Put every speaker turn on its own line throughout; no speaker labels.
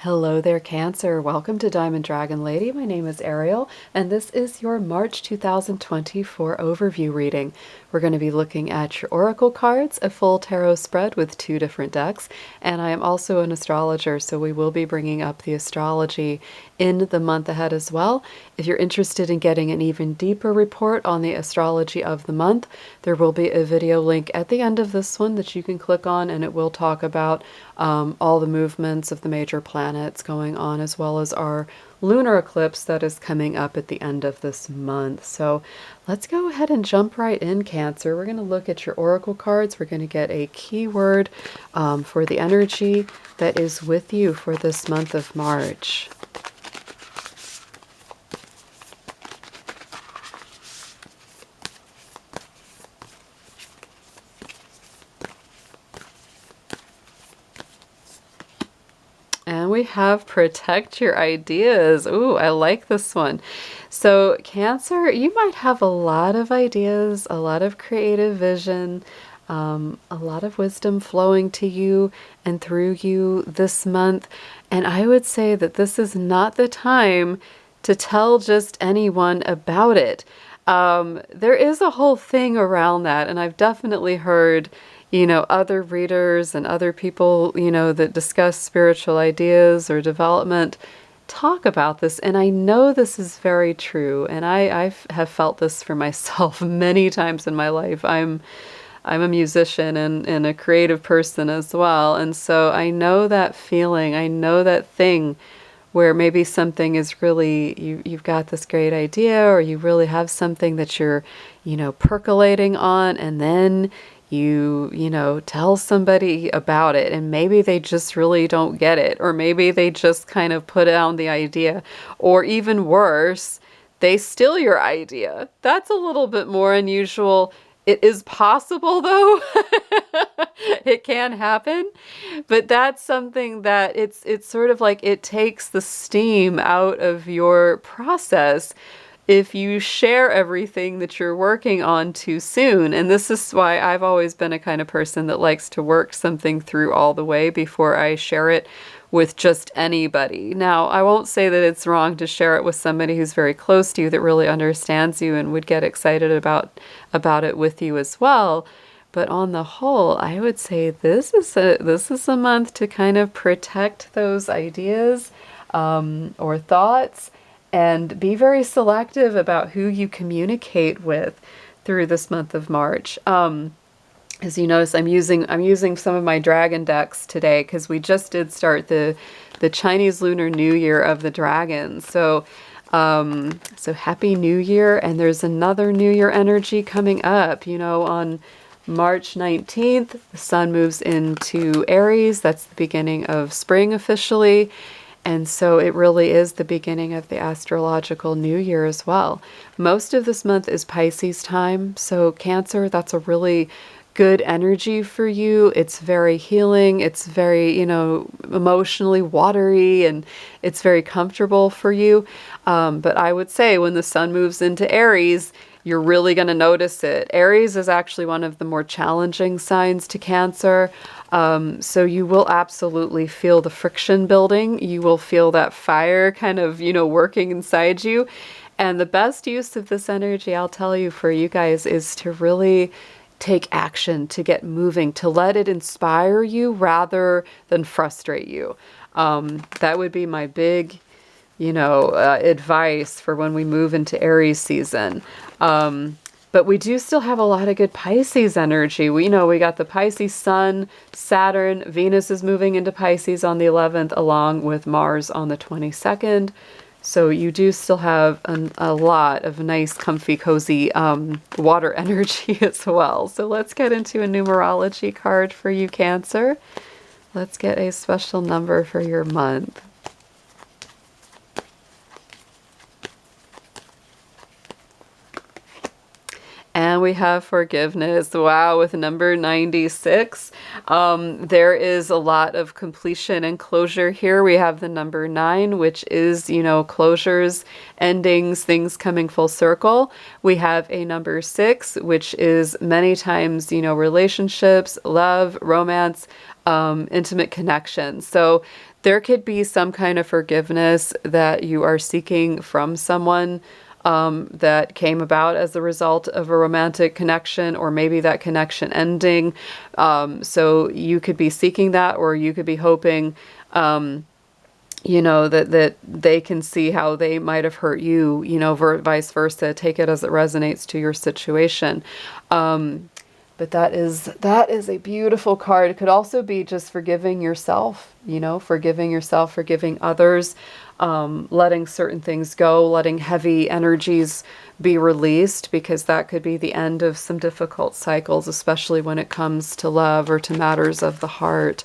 Hello there, Cancer. Welcome to Diamond Dragon Lady. My name is Ariel, and this is your March 2024 overview reading. We're going to be looking at your oracle cards, a full tarot spread with 2 different decks, and I am also an astrologer, so we will be bringing up the astrology in the month ahead as well. If you're interested in getting an even deeper report on the astrology of the month, there will be a video link at the end of this one that you can click on, and it will talk about all the movements of the major planets going on, as well as our lunar eclipse that is coming up at the end of this month. So let's go ahead and jump right in, Cancer. We're going to look at your oracle cards. We're going to get a keyword for the energy that is with you for this month of March. And we have protect your ideas. Ooh, I like this one. So Cancer, you might have a lot of ideas, a lot of creative vision, a lot of wisdom flowing to you and through you this month. And I would say that this is not the time to tell just anyone about it. There is a whole thing around that, and I've definitely heard other readers and other people, that discuss spiritual ideas or development talk about this. And I know this is very true. And I have felt this for myself many times in my life. I'm a musician and a creative person as well. And so I know that feeling. I know that thing where maybe something is really, you've got this great idea, or you really have something that you're, percolating on, and then you tell somebody about it, and maybe they just really don't get it, or maybe they just kind of put down the idea, or even worse, they steal your idea. That's a little bit more unusual. It is possible, though. It can happen, but that's something that it's sort of like it takes the steam out of your process if you share everything that you're working on too soon. And this is why I've always been a kind of person that likes to work something through all the way before I share it with just anybody. Now, I won't say that it's wrong to share it with somebody who's very close to you that really understands you and would get excited about it with you as well. But on the whole, I would say this is a month to kind of protect those ideas or thoughts, and be very selective about who you communicate with through this month of March. As you notice, I'm using some of my dragon decks today because we just did start the Chinese Lunar New Year of the Dragon. So happy New Year, and there's another New Year energy coming up. On March 19th, the sun moves into Aries. That's the beginning of spring officially. And so it really is the beginning of the astrological new year as well. Most of this month is Pisces time. So Cancer, that's a really good energy for you. It's very healing. It's very, emotionally watery, and it's very comfortable for you. But I would say when the sun moves into Aries, you're really going to notice it. Aries is actually one of the more challenging signs to Cancer. So you will absolutely feel the friction building. You will feel that fire kind of, working inside you. And the best use of this energy, I'll tell you, for you guys, is to really take action, to get moving, to let it inspire you rather than frustrate you. That would be my big advice for when we move into Aries season. But we do still have a lot of good Pisces energy. We got the Pisces sun, Saturn, Venus is moving into Pisces on the 11th, along with Mars on the 22nd. So you do still have a lot of nice, comfy, cozy water energy as well. So let's get into a numerology card for you, Cancer. Let's get a special number for your month. And we have forgiveness. Wow, with number 96. There is a lot of completion and closure here. We have the number 9, which is, closures, endings, things coming full circle. We have a number 6, which is many times, relationships, love, romance, intimate connection. So there could be some kind of forgiveness that you are seeking from someone that came about as a result of a romantic connection, or maybe that connection ending. So you could be seeking that, or you could be hoping, that they can see how they might have hurt you, vice versa. Take it as it resonates to your situation. But that is a beautiful card. It could also be just forgiving yourself, forgiving others, letting certain things go, letting heavy energies be released, because that could be the end of some difficult cycles, especially when it comes to love or to matters of the heart.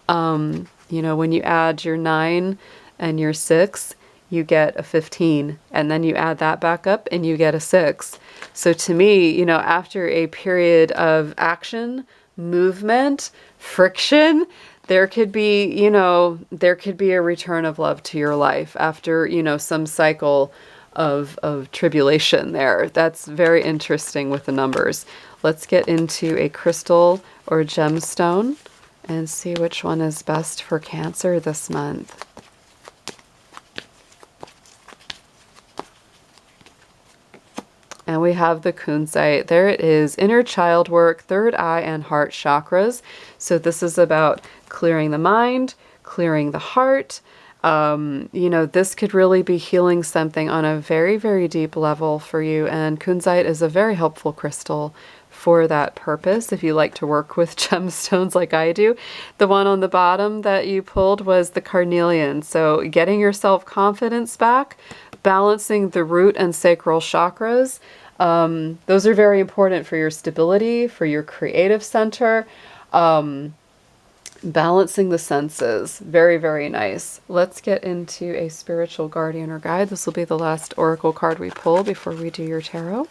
When you add your 9 and your 6, you get a 15, and then you add that back up and you get a 6. So to me, after a period of action, movement, friction, there could be a return of love to your life after, some cycle of tribulation there. That's very interesting with the numbers. Let's get into a crystal or gemstone and see which one is best for Cancer this month. And we have the kunzite. There it is. Inner child work, third eye and heart chakras. So this is about clearing the mind, clearing the heart. This could really be healing something on a very, very deep level for you. And kunzite is a very helpful crystal for that purpose, if you like to work with gemstones like I do. The one on the bottom that you pulled was the carnelian. So getting your self-confidence back, balancing the root and sacral chakras. Those are very important for your stability, for your creative center. Balancing the senses. Very, very nice. Let's get into a spiritual guardian or guide. This will be the last oracle card we pull before we do your tarot.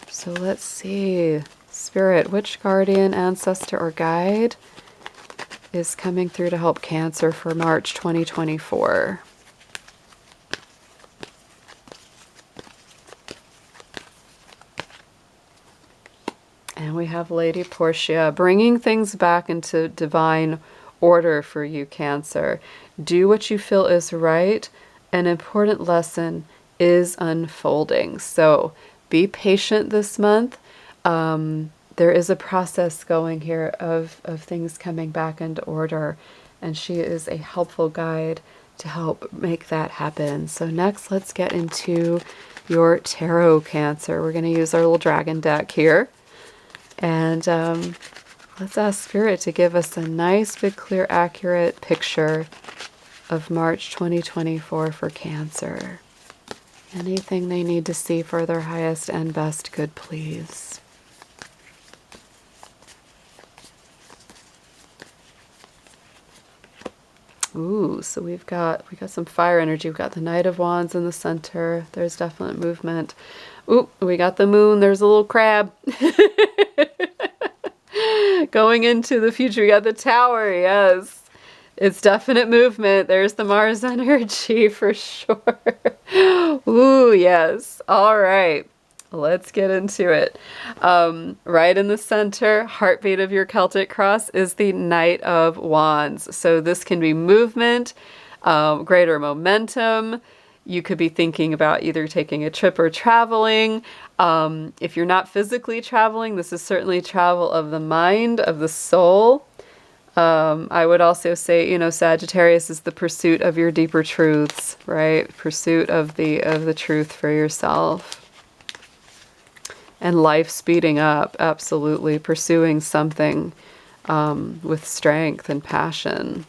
So let's see. Spirit, which guardian, ancestor, or guide is coming through to help Cancer for March 2024? And we have Lady Portia, bringing things back into divine order for you, Cancer. Do what you feel is right. An important lesson is unfolding. So be patient this month. There is a process going here of things coming back into order. And she is a helpful guide to help make that happen. So next, let's get into your tarot, Cancer. We're going to use our little dragon deck here. And let's ask Spirit to give us a nice, big, clear, accurate picture of March 2024 for Cancer. Anything they need to see for their highest and best good, please. Ooh, so we got some fire energy. We've got the Knight of Wands in the center. There's definite movement. Ooh, we got the moon. There's a little crab. Going into the future, we got the Tower. Yes, it's definite movement. There's the Mars energy for sure. Ooh, yes. All right, let's get into it. Right in the center, heartbeat of your Celtic cross, is the Knight of Wands. So this can be movement, greater momentum. You could be thinking about either taking a trip or traveling. If you're not physically traveling, this is certainly travel of the mind, of the soul. I would also say, Sagittarius is the pursuit of your deeper truths, right? Pursuit of the truth for yourself. And life speeding up, absolutely. Pursuing something with strength and passion.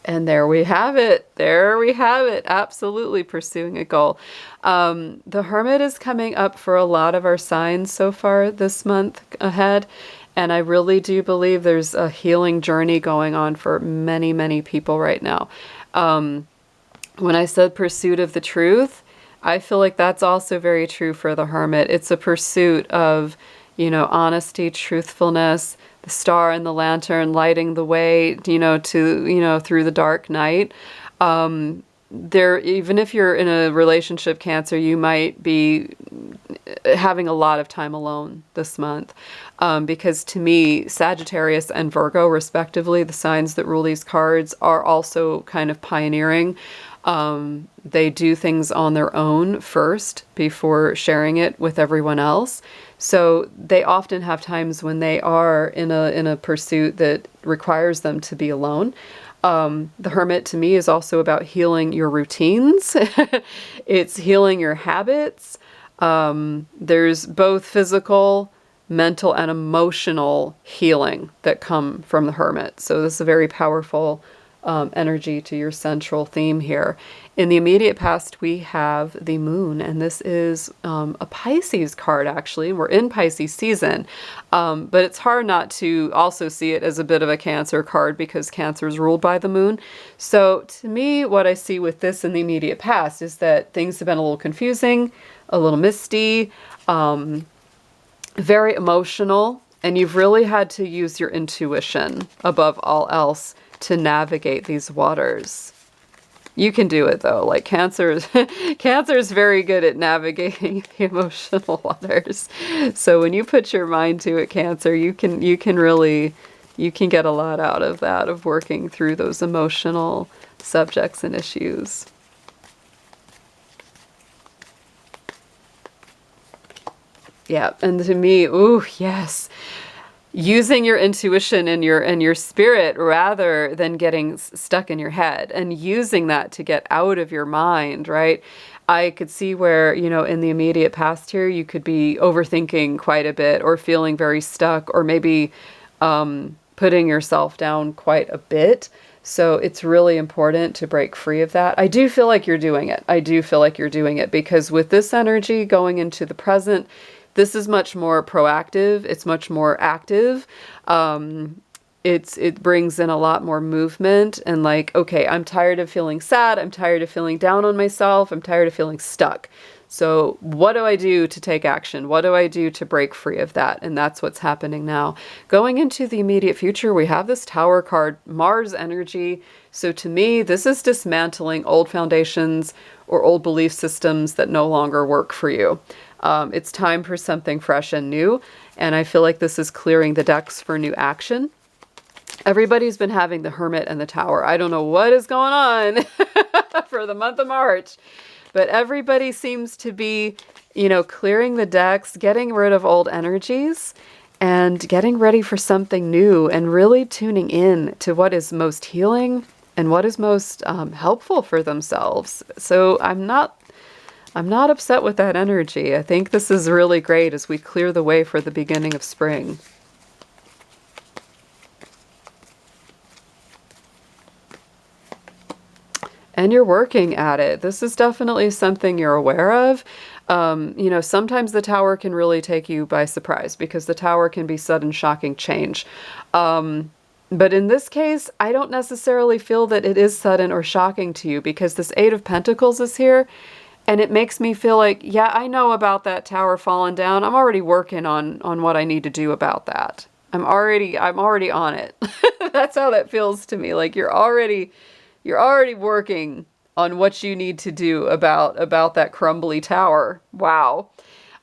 And there we have it. There we have it. Absolutely pursuing a goal. The Hermit is coming up for a lot of our signs so far this month ahead. And I really do believe there's a healing journey going on for many, many people right now. When I said pursuit of the truth, I feel like that's also very true for the Hermit. It's a pursuit of, honesty, truthfulness, the star and the lantern lighting the way, through the dark night. even if you're in a relationship, Cancer, you might be having a lot of time alone this month. Because to me, Sagittarius and Virgo, respectively, the signs that rule these cards, are also kind of pioneering. They do things on their own first before sharing it with everyone else. So they often have times when they are in a pursuit that requires them to be alone. The Hermit to me is also about healing your routines. It's healing your habits. There's both physical, mental, and emotional healing that come from the Hermit. So this is a very powerful energy to your central theme here. In the immediate past, we have the Moon, and this is a Pisces card, actually. We're in Pisces season, but it's hard not to also see it as a bit of a Cancer card because Cancer is ruled by the Moon. So to me, what I see with this in the immediate past is that things have been a little confusing, a little misty, very emotional, and you've really had to use your intuition above all else to navigate these waters. You can do it though. Like Cancer is very good at navigating the emotional waters. So when you put your mind to it, Cancer, you can get a lot out of that, of working through those emotional subjects and issues. Yeah, and to me, ooh, yes. Using your intuition and your spirit rather than getting stuck in your head, and using that to get out of your mind, right? I could see where, in the immediate past here, you could be overthinking quite a bit or feeling very stuck, or maybe putting yourself down quite a bit. So it's really important to break free of that. I do feel like you're doing it. I do feel like you're doing it because with this energy going into the present, this is much more proactive. It's much more active. It brings in a lot more movement and like, okay, I'm tired of feeling sad. I'm tired of feeling down on myself. I'm tired of feeling stuck. So what do I do to take action? What do I do to break free of that? And that's what's happening now. Going into the immediate future, we have this Tower card, Mars energy. So to me, this is dismantling old foundations or old belief systems that no longer work for you. It's time for something fresh and new, and I feel like this is clearing the decks for new action. Everybody's been having the Hermit and the Tower. I don't know what is going on for the month of March, but everybody seems to be, clearing the decks, getting rid of old energies, and getting ready for something new, and really tuning in to what is most healing and what is most helpful for themselves. So I'm not upset with that energy. I think this is really great as we clear the way for the beginning of spring. And you're working at it. This is definitely something you're aware of. Sometimes the Tower can really take you by surprise because the Tower can be sudden, shocking change. But in this case, I don't necessarily feel that it is sudden or shocking to you because this Eight of Pentacles is here. And it makes me feel like, yeah, I know about that Tower falling down. I'm already working on what I need to do about that. I'm already on it. That's how that feels to me. Like you're already working on what you need to do about that crumbly tower. Wow.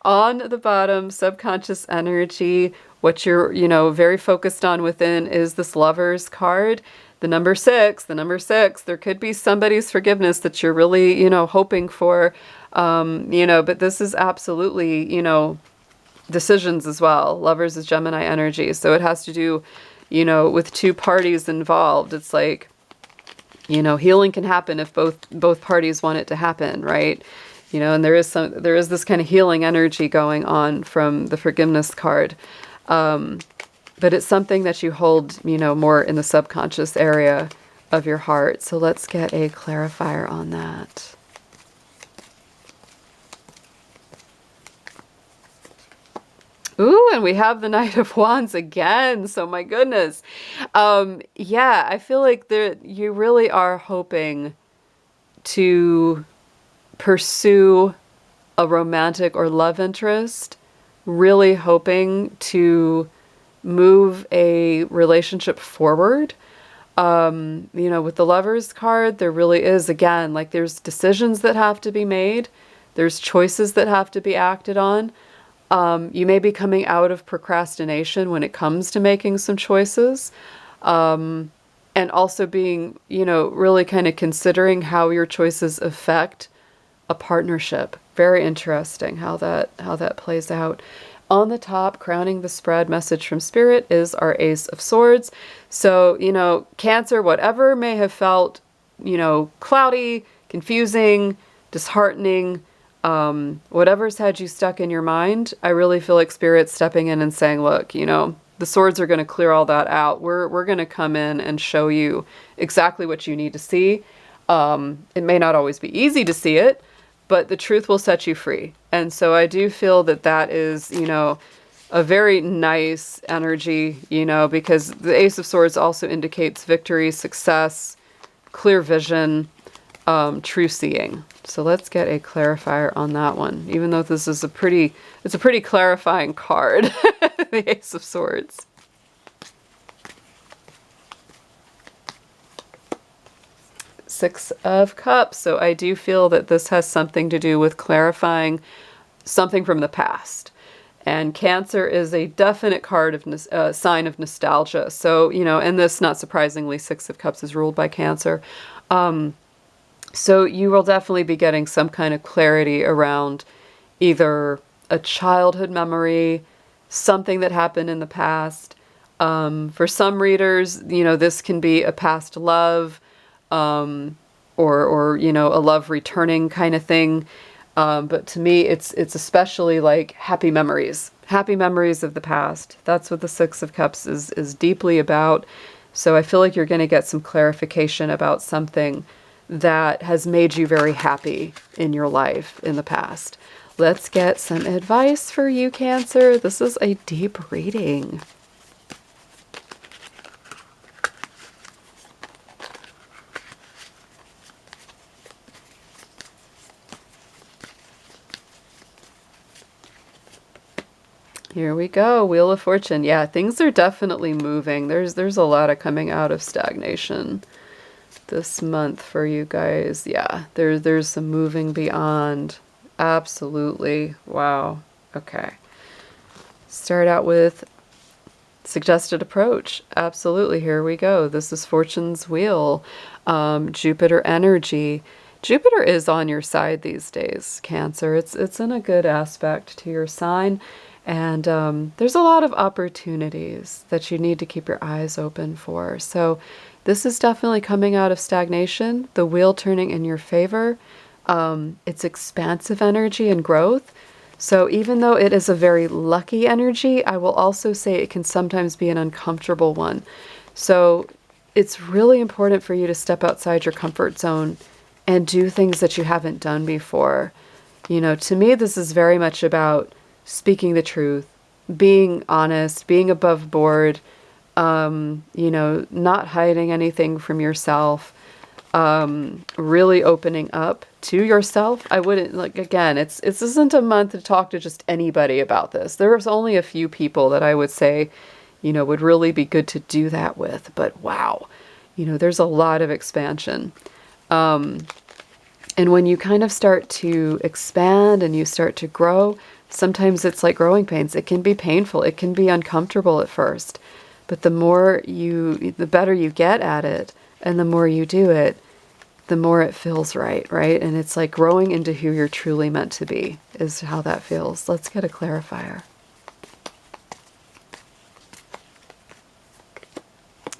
On the bottom, subconscious energy, what you're, very focused on within is this Lovers card. The number six, there could be somebody's forgiveness that you're really, hoping for, but this is absolutely, decisions as well. Lovers is Gemini energy. So it has to do, with two parties involved. It's like, healing can happen if both parties want it to happen, right? And there is this kind of healing energy going on from the forgiveness card. But it's something that you hold, more in the subconscious area of your heart. So let's get a clarifier on that. Ooh, and we have the Knight of Wands again. So my goodness. Yeah, I feel like you really are hoping to pursue a romantic or love interest, really hoping to move a relationship forward. With the Lovers card, there really is, again, like there's decisions that have to be made. There's choices that have to be acted on. You may be coming out of procrastination when it comes to making some choices. And also being, really kind of considering how your choices affect a partnership. Very interesting how that plays out. On the top, crowning the spread, message from Spirit, is our Ace of Swords. So, Cancer, whatever may have felt, cloudy, confusing, disheartening, whatever's had you stuck in your mind, I really feel like Spirit's stepping in and saying, look, the swords are going to clear all that out. We're going to come in and show you exactly what you need to see. It may not always be easy to see it, but the truth will set you free. And so I do feel that is, a very nice energy, because the Ace of Swords also indicates victory, success, clear vision, true seeing. So let's get a clarifier on that one, even though this is it's a pretty clarifying card, the Ace of Swords. Six of Cups. So I do feel that this has something to do with clarifying something from the past. And Cancer is a definite card of sign of nostalgia. So, and this, not surprisingly, Six of Cups is ruled by Cancer. So you will definitely be getting some kind of clarity around either a childhood memory, something that happened in the past. For some readers, this can be a past love, or a love returning kind of thing. But to me, it's especially like happy memories of the past. That's what the Six of Cups is deeply about. So I feel like you're going to get some clarification about something that has made you very happy in your life in the past. Let's get some advice for you, Cancer. This is a deep reading. Here we go, Wheel of Fortune. Yeah, things are definitely moving. There's a lot of coming out of stagnation this month for you guys. Yeah, there's some moving beyond. Absolutely. Wow. Okay. Start out with suggested approach. Absolutely. Here we go. This is Fortune's Wheel. Jupiter energy. Jupiter is on your side these days, Cancer. It's in a good aspect to your sign. And there's a lot of opportunities that you need to keep your eyes open for. So this is definitely coming out of stagnation, the wheel turning in your favor. It's expansive energy and growth. So even though it is a very lucky energy, I will also say it can sometimes be an uncomfortable one. So it's really important for you to step outside your comfort zone and do things that you haven't done before. To me, this is very much about speaking the truth, being honest, being above board, not hiding anything from yourself, really opening up to yourself. I wouldn't, again, this isn't a month to talk to just anybody about this. There's only a few people that I would say, would really be good to do that with. But wow, there's a lot of expansion. And when you kind of start to expand and you start to grow, sometimes it's like growing pains. It can be painful. It can be uncomfortable at first. But the better you get at it and the more you do it, the more it feels right? And it's like growing into who you're truly meant to be is how that feels. Let's get a clarifier.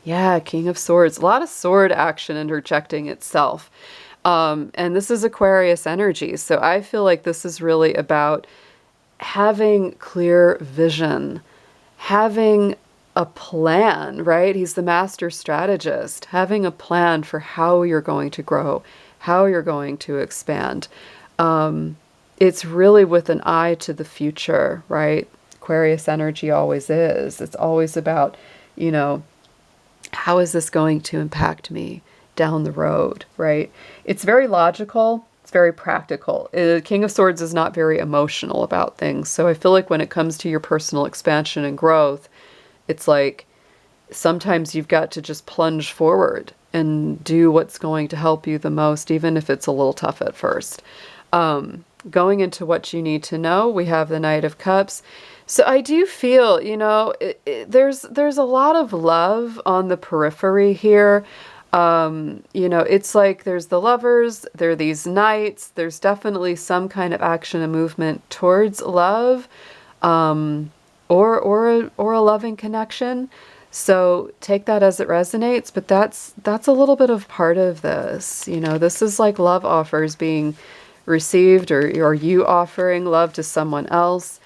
Yeah, King of Swords. A lot of sword action interjecting itself. And this is Aquarius energy. So I feel like this is really about having clear vision, having a plan, right? He's the master strategist, having a plan for how you're going to grow, how you're going to expand. It's really with an eye to the future, right? Aquarius energy always is. It's always about, how is this going to impact me down the road, right? It's very logical. It's very practical. King of Swords is not very emotional about things. So I feel like when it comes to your personal expansion and growth, it's like sometimes you've got to just plunge forward and do what's going to help you the most, even if it's a little tough at first. Going into what you need to know, we have the Knight of Cups. So I do feel, there's a lot of love on the periphery here. It's like there's the lovers, there are these knights, there's definitely some kind of action and movement towards love, or a loving connection. So take that as it resonates, but that's a little bit of part of this. This is like love offers being received, or you offering love to someone else.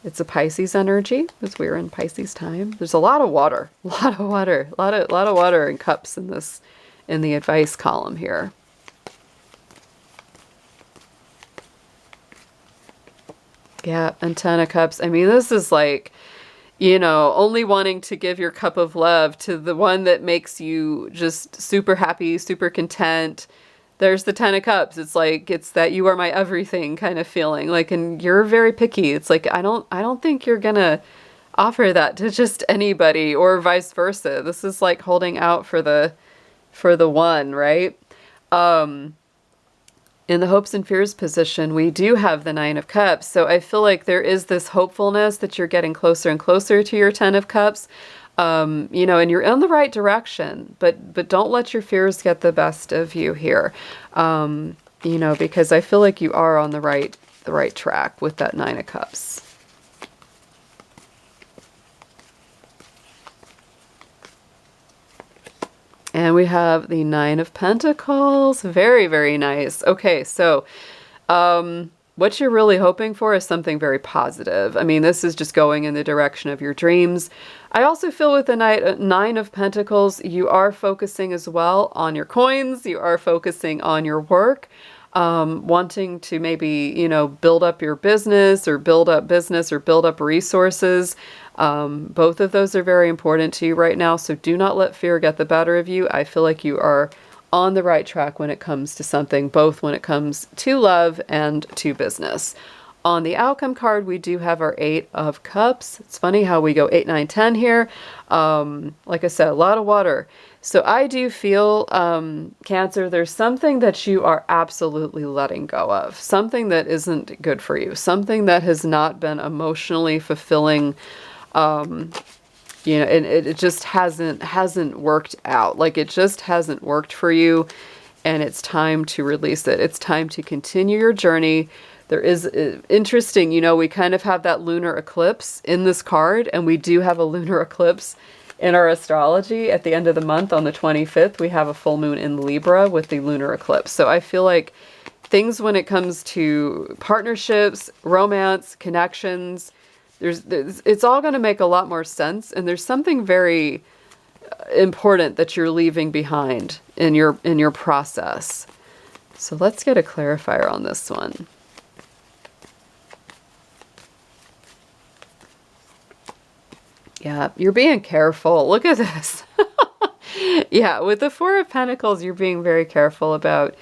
It's a Pisces energy, because we're in Pisces time. There's a lot of water, a lot of water and cups in the advice column here. Yeah, and Ten of Cups. I mean, this is like, only wanting to give your cup of love to the one that makes you just super happy, super content. There's the Ten of Cups. It's like, it's that you are my everything kind of feeling. Like, and you're very picky. It's like, I don't think you're gonna offer that to just anybody, or vice versa. This is like holding out for the one, right? In the hopes and fears position, we do have the Nine of Cups. So I feel like there is this hopefulness that you're getting closer and closer to your Ten of Cups. And you're in the right direction, but don't let your fears get the best of you here. Because I feel like you are on the right track with that Nine of Cups. And we have the Nine of Pentacles. Very, very nice. Okay, so what you're really hoping for is something very positive. I mean, this is just going in the direction of your dreams. I also feel with the Nine of Pentacles, you are focusing as well on your coins. You are focusing on your work, wanting to maybe, build up your business or build up resources. Both of those are very important to you right now. So do not let fear get the better of you. I feel like you are on the right track when it comes to something, both when it comes to love and to business. On the outcome card, we do have our Eight of Cups. It's funny how we go 8, 9, 10 here. Like I said, a lot of water. So I do feel, Cancer, there's something that you are absolutely letting go of. Something that isn't good for you. Something that has not been emotionally fulfilling. And it just hasn't worked out. Like, it just hasn't worked for you, and it's time to release it. It's time to continue your journey. There is, interesting, we kind of have that lunar eclipse in this card, and we do have a lunar eclipse in our astrology at the end of the month on the 25th. We have a full moon in Libra with the lunar eclipse. So I feel like things when it comes to partnerships, romance, connections, it's all going to make a lot more sense, and there's something very important that you're leaving behind in your process. So let's get a clarifier on this one. Yeah, you're being careful. Look at this. Yeah, with the Four of Pentacles, you're being very careful about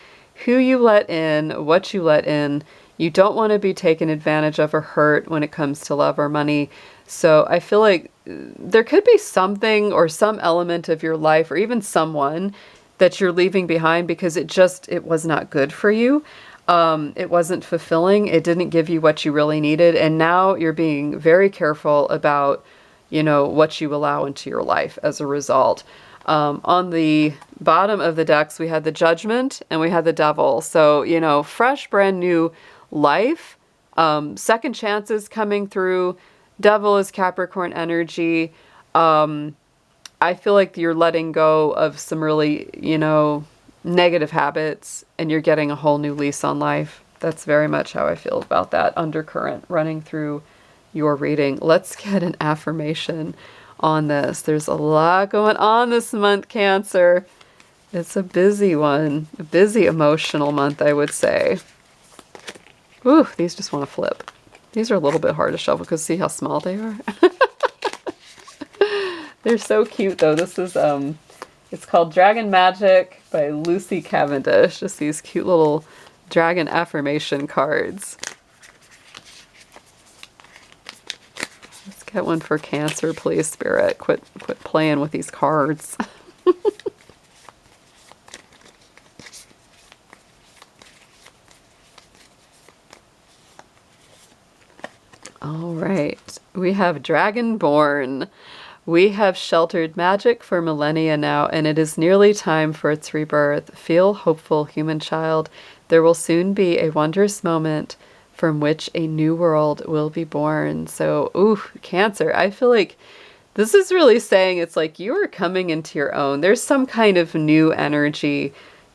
who you let in, what you let in. You don't want to be taken advantage of or hurt when it comes to love or money. So I feel like there could be something or some element of your life, or even someone, that you're leaving behind because it was not good for you. It wasn't fulfilling. It didn't give you what you really needed. And now you're being very careful about, what you allow into your life as a result. On the bottom of the decks, we had the Judgment and we had the Devil. So, fresh, brand new life, second chances coming through. Devil is Capricorn energy. I feel like you're letting go of some really, negative habits, and you're getting a whole new lease on life. That's very much how I feel about that undercurrent running through your reading. Let's get an affirmation on this. There's a lot going on this month, Cancer. It's a busy one, a busy emotional month, I would say. Ooh, these just want to flip. These are a little bit hard to shuffle because see how small they are? They're so cute though. This is, it's called Dragon Magic by Lucy Cavendish. Just these cute little dragon affirmation cards. Let's Get one for Cancer, please, Spirit. Quit playing with these cards. All right, we have Dragonborn. We have sheltered magic for millennia now, and it is nearly time for its rebirth. Feel hopeful, human child. There will soon be a wondrous moment from which a new world will be born. So, ooh, Cancer, I feel like this is really saying it's like you are coming into your own. There's some kind of new energy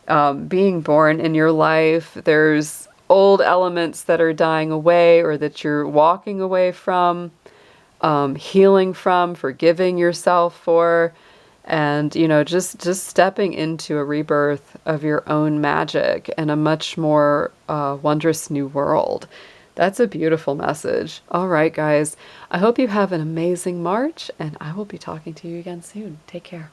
being born in your life. There's old elements that are dying away or that you're walking away from, healing from, forgiving yourself for, and just stepping into a rebirth of your own magic and a much more wondrous new world. That's a beautiful message. All right, guys, I hope you have an amazing March, and I will be talking to you again soon. Take care.